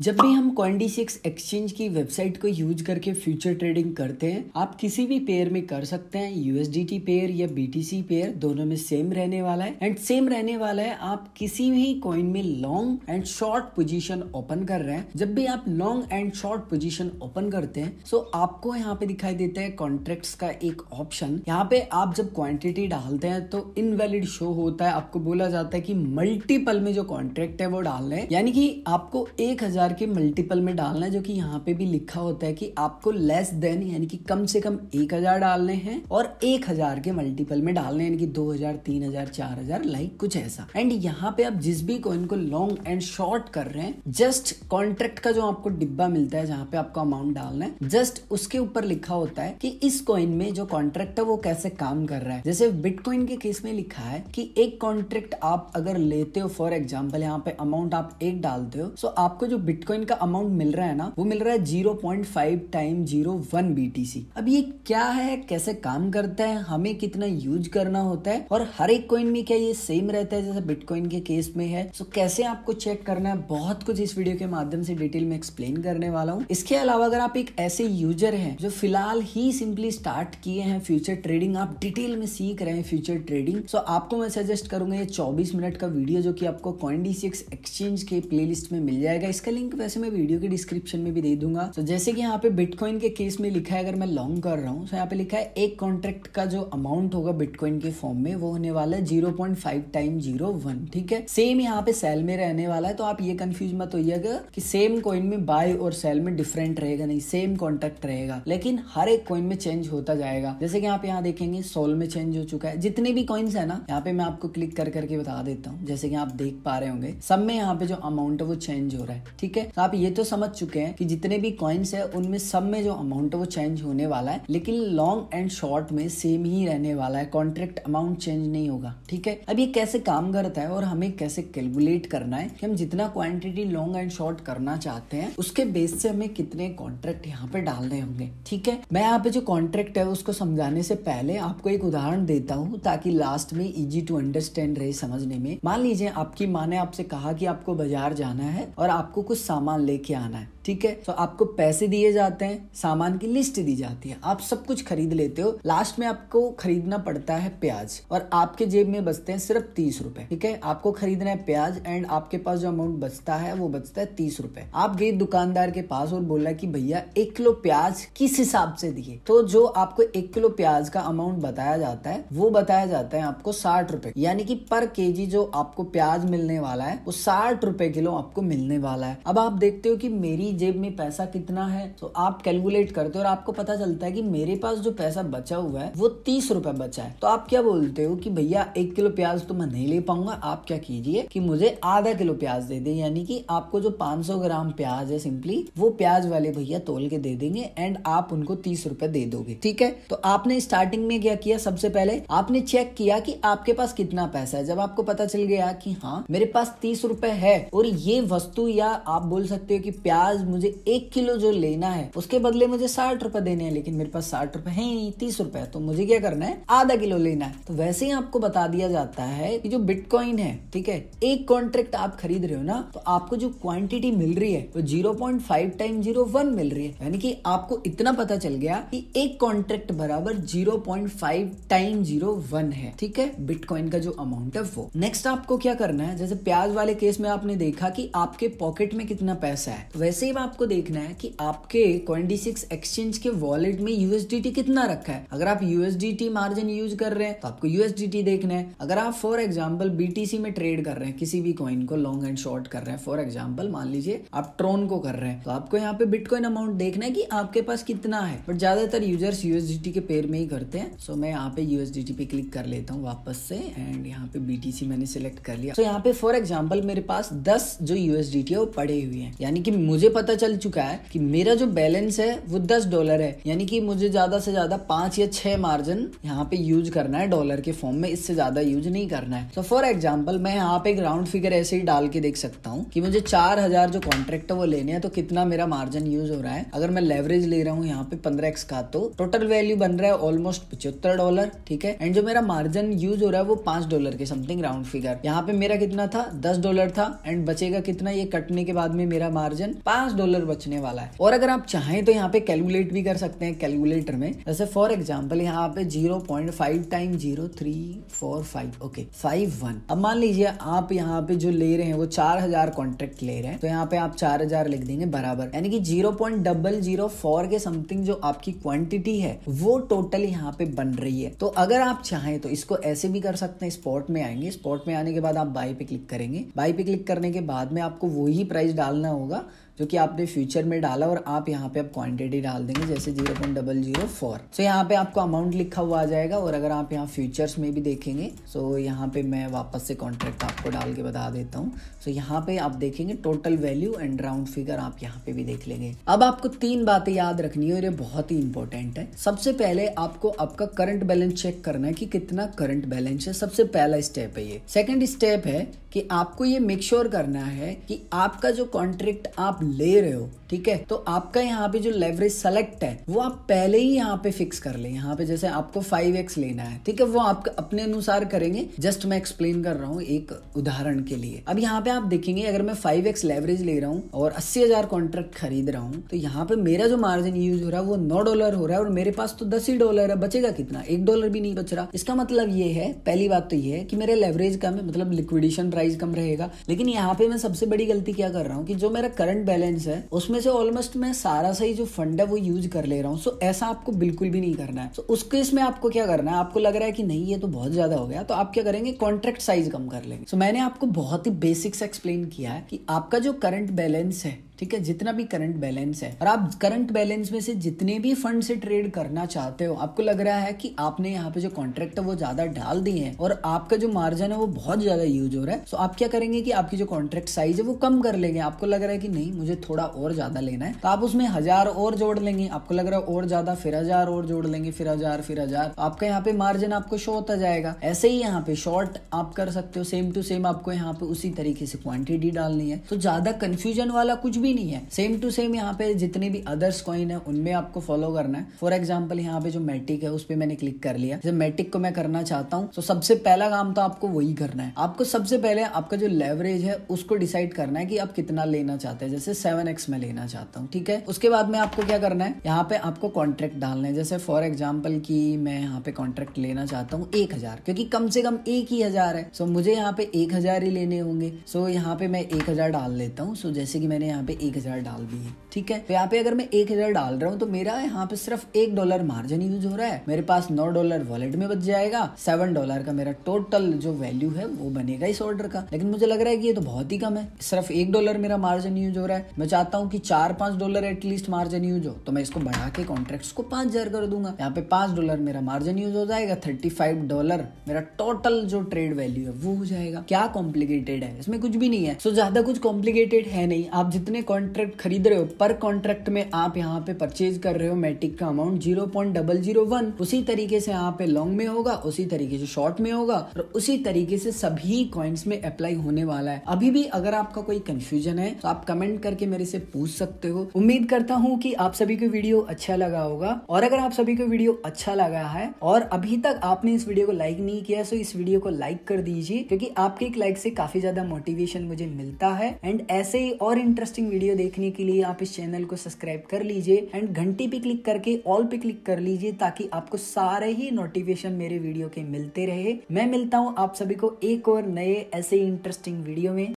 जब भी हम CoinDCX एक्सचेंज की वेबसाइट को यूज करके फ्यूचर ट्रेडिंग करते हैं, आप किसी भी पेयर में कर सकते हैं। USDT पेयर या BTC पेयर दोनों में सेम रहने वाला है एंड सेम रहने वाला है। आप किसी भी कॉइन में long and short position open कर रहे हैं, जब भी आप long and short position open करते हैं सो आपको यहाँ पे दिखाई देता है कॉन्ट्रैक्ट्स का एक ऑप्शन। यहाँ पे आप जब क्वांटिटी डालते हैं तो इनवैलिड शो होता है, आपको बोला जाता है कि मल्टीपल में जो कॉन्ट्रैक्ट है वो डालना है, यानी कि आपको 1000 के मल्टीपल में डालना है, जो कि यहाँ पे भी लिखा होता है कि आपको लेस देन यानी कि कम से कम 1000 डालने हैं और 1000 के मल्टीपल में डालने हैं, यानी कि 2000, 3000, 4000 लाइक कुछ ऐसा। एंड यहाँ पे आप जिस भी कॉइन को लॉन्ग एंड शॉर्ट कर रहे हैं, जस्ट कॉन्ट्रैक्ट का जो आपको डिब्बा मिलता है जहाँ पे आपको अमाउंट डालना है, जस्ट उसके ऊपर लिखा होता है कि इस कॉइन में जो कॉन्ट्रैक्ट है वो कैसे काम कर रहा है। जैसे बिटकॉइन के केस में लिखा है कि एक कॉन्ट्रैक्ट आप अगर लेते हो, फॉर एग्जाम्पल यहाँ पे अमाउंट आप 1 डालते हो, सो आपको जो बिटकॉइन का अमाउंट मिल रहा है ना, वो मिल रहा है 0.5 टाइम 01 BTC। अब ये क्या है, कैसे काम करता है, हमें कितना यूज करना होता है और हर एक कॉइन में क्या ये सेम रहता है जैसे बिटकॉइन के केस में है, सो कैसे आपको चेक करना है, बहुत कुछ इस वीडियो के माध्यम से डिटेल में एक्सप्लेन करने वाला हूँ। इसके अलावा अगर आप एक ऐसे यूजर हैं जो फिलहाल ही सिंपली स्टार्ट किए हैं फ्यूचर ट्रेडिंग, आप डिटेल में सीख रहे हैं फ्यूचर ट्रेडिंग, सो आपको मैं सजेस्ट करूंगा ये 24 मिनट का वीडियो जो कि आपको CoinDCX एक्सचेंज के प्लेलिस्ट में मिल जाएगा। इसका लिंक वैसे मैं वीडियो के डिस्क्रिप्शन में भी दे दूंगा। तो जैसे कि यहाँ पे बिटकॉइन के केस में लिखा है, अगर मैं लॉन्ग कर रहा हूँ तो यहाँ पे लिखा है एक कॉन्ट्रैक्ट का जो अमाउंट होगा बिटकॉइन के फॉर्म में वो होने वाला है 0.5 टाइम 01, ठीक है। सेम यहाँ पे सेल में रहने वाला है, तो आप ये कंफ्यूज मत होइएगा कि सेम कॉइन में बाय और सेल में डिफरेंट रहेगा, नहीं, सेम कॉन्ट्रैक्ट रहेगा, लेकिन हर एक कॉइन में चेंज होता जाएगा। जैसे कि आप यहाँ देखेंगे सोल में चेंज हो चुका है, जितने भी कॉइन्स है ना, यहाँ पे मैं आपको क्लिक कर करके बता देता हूँ। जैसे कि आप देख पा रहे होंगे सब में यहाँ पे जो अमाउंट है वो चेंज हो रहा है, ठीक है। तो आप ये तो समझ चुके हैं कि जितने भी कॉइन्स है उनमें सब में जो अमाउंट है वो चेंज होने वाला है, लेकिन लॉन्ग एंड शॉर्ट में सेम ही रहने वाला है, कॉन्ट्रैक्ट अमाउंट चेंज नहीं होगा, ठीक है। अब ये कैसे काम करता है और हमें कैसे कैलकुलेट करना है कि हम जितना क्वांटिटी लॉन्ग एंड शॉर्ट करना चाहते हैं उसके बेस से हमें कितने कॉन्ट्रैक्ट यहाँ पे डालने होंगे, ठीक है। मैं यहाँ पे जो कॉन्ट्रैक्ट है उसको समझाने से पहले आपको एक उदाहरण देता हूँ ताकि लास्ट में इजी टू अंडरस्टैंड रहे समझने में। मान लीजिए आपकी माँ ने आपसे कहा कि आपको बाजार जाना है और आपको कुछ सामान लेके आना है, ठीक है। तो आपको पैसे दिए जाते हैं, सामान की लिस्ट दी जाती है, आप सब कुछ खरीद लेते हो, लास्ट में आपको खरीदना पड़ता है प्याज और आपके जेब में बचते हैं सिर्फ 30 रुपए, ठीक है। आपको खरीदना है प्याज एंड आपके पास जो अमाउंट बचता है वो बचता है 30 रुपए। आप गए दुकानदार के पास और बोला कि भैया 1 किलो प्याज किस हिसाब से दिए, तो जो आपको 1 किलो प्याज का अमाउंट बताया जाता है वो बताया जाता है आपको 60 रुपए, यानी कि पर केजी जो आपको प्याज मिलने वाला है वो 60 रुपए किलो आपको मिलने वाला है। अब आप देखते हो कि मेरी जेब में पैसा कितना है, तो आप कैलकुलेट करते हो और आपको पता चलता है कि मेरे पास जो पैसा बचा हुआ है वो 30 रुपए बचा है। तो आप क्या बोलते हो कि भैया 1 किलो प्याज तो मैं नहीं ले पाऊंगा, आप क्या कीजिए कि मुझे आधा किलो प्याज दे दे, यानी कि आपको जो 500 ग्राम प्याज है सिंपली वो प्याज वाले भैया तोल के दे देंगे एंड आप उनको 30 रुपए दे दोगे, ठीक है। तो आपने स्टार्टिंग में क्या किया, सबसे पहले आपने चेक किया कि आपके पास कितना पैसा है। जब आपको पता चल गया कि हाँ मेरे पास 30 रुपए है और ये वस्तु या आप बोल सकते हो कि प्याज मुझे 1 किलो जो लेना है उसके बदले मुझे 60 रुपए देने हैं, लेकिन मेरे पास 60 रुपए है ही नहीं, 30 रुपए, तो मुझे क्या करना है, आधा किलो लेना है। तो वैसे ही आपको बता दिया जाता है कि जो बिटकॉइन है, ठीक है, एक कॉन्ट्रैक्ट आप खरीद रहे हो ना, तो आपको जो क्वांटिटी मिल रही है वो 0.5 टाइम 01 मिल रही है, यानी कि आपको इतना पता चल गया कि एक कॉन्ट्रैक्ट बराबर 0.5 टाइम 01 है, ठीक है, बिटकॉइन का जो अमाउंट है वो। नेक्स्ट आपको क्या करना है, जैसे प्याज वाले केस में आपने देखा कि आपके पॉकेट में कितना पैसा है, तो वैसे ही आपको देखना है कि आपके CoinDCX एक्सचेंज के वॉलेट में USDT कितना रखा है। अगर आप USDT मार्जिन यूज कर रहे हैं तो आपको USDT देखना है। अगर आप फॉर एग्जांपल BTC में ट्रेड कर रहे हैं, किसी भी कॉइन को लॉन्ग एंड शॉर्ट कर रहे हैं, फॉर एग्जांपल मान लीजिए आप ट्रोन को कर रहे हैं, तो आपको यहाँ पे बिटकॉइन अमाउंट देखना है कि आपके पास कितना है। बट ज्यादातर यूजर्स USDT के पेयर में ही करते हैं, सो मैं यहाँ पे USDT पे क्लिक कर लेता हूँ वापस से एंड यहाँ पे BTC मैंने सिलेक्ट कर लिया। तो यहाँ पे फॉर एग्जाम्पल मेरे पास 10 जो USDT है वो पड़े हुए हैं, यानी कि मुझे पता चल चुका है कि मेरा जो बैलेंस है वो $10 है, यानी कि मुझे ज्यादा से ज्यादा 5 या 6 मार्जिन यहाँ पे यूज करना है डॉलर के फॉर्म में, इससे ज्यादा यूज नहीं करना है। तो फॉर एग्जांपल मैं यहाँ पे एक राउंड फिगर ऐसे ही डाल के देख सकता हूँ कि मुझे 4000 जो कॉन्ट्रैक्ट है वो लेने हैं, तो कितना मेरा मार्जिन यूज हो रहा है। अगर मैं लेवरेज ले रहा हूँ यहाँ पे 15x का, तो टोटल वैल्यू बन रहा है ऑलमोस्ट $75, ठीक है। एंड जो मेरा मार्जिन यूज हो रहा है वो $5 के समथिंग राउंड फिगर। यहाँ पे मेरा कितना था, $10 था एंड बचेगा कितना, ये कटने के बाद में मेरा मार्जिन $5 बचने वाला है। और अगर आप चाहें तो यहाँ पे कैलकुलेट भी कर सकते हैं कैलकुलेटर में। जैसे फॉर एग्जांपल यहाँ पे 0.5 टाइम 0.345 ओके 51। अब मान लीजिए आप यहाँ पे जो ले रहे हैं वो 4000 कॉन्ट्रैक्ट ले रहे हैं, तो यहाँ पे आप 4000 लिख देंगे बराबर, यानी कि 0.004 के समथिंग जो आपकी क्वांटिटी है वो टोटल यहाँ पे बन रही है। तो अगर आप चाहें तो इसको ऐसे भी कर सकते हैं, स्पॉट में आएंगे, स्पॉट में आने के बाद आप बाय पे क्लिक करेंगे, बाय पे क्लिक करने के बाद में आपको वही प्राइस डालना होगा जो कि आपने फ्यूचर में डाला, और आप यहाँ पे आप क्वांटिटी डाल देंगे जैसे 0.004। सो यहाँ पे आपको अमाउंट लिखा हुआ आ जाएगा। और अगर आप यहाँ फ्यूचर्स में भी देखेंगे, सो यहाँ पे मैं वापस से कॉन्ट्रैक्ट आपको डाल के बता देता हूँ। सो यहाँ पे आप देखेंगे total value and round figure आप यहाँ पे भी देख लेंगे। अब आपको 3 बातें याद रखनी है और ये बहुत ही इंपॉर्टेंट है। सबसे पहले आपको आपका करंट बैलेंस चेक करना है कि कितना करंट बैलेंस है, सबसे पहला स्टेप है ये। सेकेंड स्टेप है कि आपको ये मेक श्योर करना है कि आपका जो कॉन्ट्रैक्ट आप ले रहे हो, ठीक है, तो आपका यहाँ पे जो लेवरेज सेलेक्ट है वो आप पहले ही यहाँ पे फिक्स कर ले। यहाँ पे जैसे आपको 5x लेना है, ठीक है, वो आप अपने अनुसार करेंगे। जस्ट मैं एक्सप्लेन कर रहा हूँ एक उदाहरण के लिए। अब यहाँ पे आप देखेंगे अगर मैं 5x लेवरेज ले रहा हूँ और 80,000 कॉन्ट्रैक्ट खरीद रहा हूँ, तो यहाँ पे मेरा जो मार्जिन यूज हो रहा है वो $9 हो रहा है और मेरे पास तो $10 है, बचेगा कितना, $1 भी नहीं बच रहा। इसका मतलब ये है, पहली बात तो ये है कि मेरा लेवरेज कम है, मतलब लिक्विडेशन प्राइस कम रहेगा। लेकिन यहाँ पे मैं सबसे बड़ी गलती क्या कर रहा हूँ कि जो मेरा करंट बैलेंस है उसमें से ऑलमोस्ट मैं सारा सही जो फंड है वो यूज कर ले रहा हूँ। सो ऐसा आपको बिल्कुल भी नहीं करना है। सो उस केस में आपको क्या करना है, आपको लग रहा है कि नहीं ये तो बहुत ज्यादा हो गया, तो आप क्या करेंगे, कॉन्ट्रैक्ट साइज कम कर लेंगे। सो मैंने आपको बहुत ही बेसिक्स एक्सप्लेन किया है कि आपका जो करंट बैलेंस है, ठीक है, जितना भी करंट बैलेंस है, और आप करंट बैलेंस में से जितने भी फंड से ट्रेड करना चाहते हो, आपको लग रहा है कि आपने यहाँ पे जो कॉन्ट्रैक्ट है वो ज्यादा डाल दिए हैं और आपका जो मार्जिन है वो बहुत ज्यादा यूज हो रहा है, तो आप क्या करेंगे कि आपकी जो कॉन्ट्रैक्ट साइज है वो कम कर लेंगे। आपको लग रहा है कि नहीं मुझे थोड़ा और ज्यादा लेना है, तो आप उसमें 1000 और जोड़ लेंगे। आपको लग रहा है और ज्यादा, फिर 1000 और जोड़ लेंगे, फिर 1000, फिर 1000, आपका यहाँ पे मार्जिन आपको शो होता जाएगा। ऐसे ही यहाँ पे शॉर्ट आप कर सकते हो, सेम टू सेम आपको यहाँ पे उसी तरीके से क्वांटिटी डालनी है। तो ज्यादा कंफ्यूजन वाला कुछ भी नहीं है, सेम टू सेम यहाँ पे जितने भी अदर्स कॉइन है उनमें आपको फॉलो करना है। फॉर एग्जांपल यहाँ पे जो मैटिक है उस पे मैंने क्लिक कर लिया, जैसे मैटिक को मैं करना चाहता हूँ, तो सबसे पहला काम तो आपको वही करना है। आपको सबसे पहले आपका जो लेवरेज है उसको डिसाइड करना है कि आप कितना लेना चाहते हैं। जैसे 7x में लेना चाहता हूँ, ठीक है। उसके बाद में आपको क्या करना है, यहाँ पे आपको कॉन्ट्रैक्ट डालना है। जैसे फॉर एग्जाम्पल की मैं यहाँ पे कॉन्ट्रैक्ट लेना चाहता हूँ 1000, क्योंकि कम से कम एक ही 1000 है, सो मुझे यहाँ पे 1000 ही लेने होंगे। सो यहाँ पे मैं 1000 डाल लेता हूँ। सो जैसे कि मैंने यहाँ पे 1000 डाल दी है, ठीक है। तो यहाँ पे अगर मैं 1000 डाल रहा हूँ तो मेरा यहाँ पे सिर्फ $1 मार्जिन यूज हो रहा है, मेरे पास $9 वॉलेट में बच जाएगा, $7 का मेरा टोटल जो वैल्यू है वो बनेगा इस ऑर्डर का। लेकिन मुझे लग रहा है कि ये तो बहुत ही कम है, सिर्फ $1 मेरा मार्जिन यूज हो रहा है। मैं चाहता हूँ कि $4-5 एटलीस्ट मार्जिन यूज हो, तो मैं इसको बढ़ा के कॉन्ट्रैक्ट्स को 5000 कर दूंगा। यहाँ पे $5 मेरा मार्जिन यूज हो जाएगा, $35 मेरा टोटल जो ट्रेड वैल्यू है वो हो जाएगा। क्या कॉम्प्लिकेटेड है, इसमें कुछ भी नहीं है। सो ज्यादा कुछ कॉम्प्लिकेटेड है नहीं। आप जितने कॉन्ट्रैक्ट खरीद रहे हो पर कॉन्ट्रैक्ट में आप यहाँ पे परचेज कर रहे हो मैटिक का अमाउंट 0.001, उसी तरीके से यहाँ पे लॉन्ग में होगा, उसी तरीके से शॉर्ट में होगा, और उसी तरीके से सभी कॉइन्स में अप्लाई होने वाला है। अभी भी अगर आपका कोई कंफ्यूजन है तो आप कमेंट करके मेरे से पूछ सकते हो। उम्मीद करता हूँ कि आप सभी को वीडियो अच्छा लगा होगा, और अगर आप सभी को वीडियो अच्छा लगा है और अभी तक आपने इस वीडियो को लाइक नहीं किया तो इस वीडियो को लाइक कर दीजिए, क्योंकि आपके एक लाइक से काफी ज्यादा मोटिवेशन मुझे मिलता है। एंड ऐसे ही और इंटरेस्टिंग वीडियो देखने के लिए आप इस चैनल को सब्सक्राइब कर लीजिए एंड घंटी पे क्लिक करके ऑल पे क्लिक कर लीजिए, ताकि आपको सारे ही नोटिफिकेशन मेरे वीडियो के मिलते रहे। मैं मिलता हूँ आप सभी को एक और नए ऐसे इंटरेस्टिंग वीडियो में।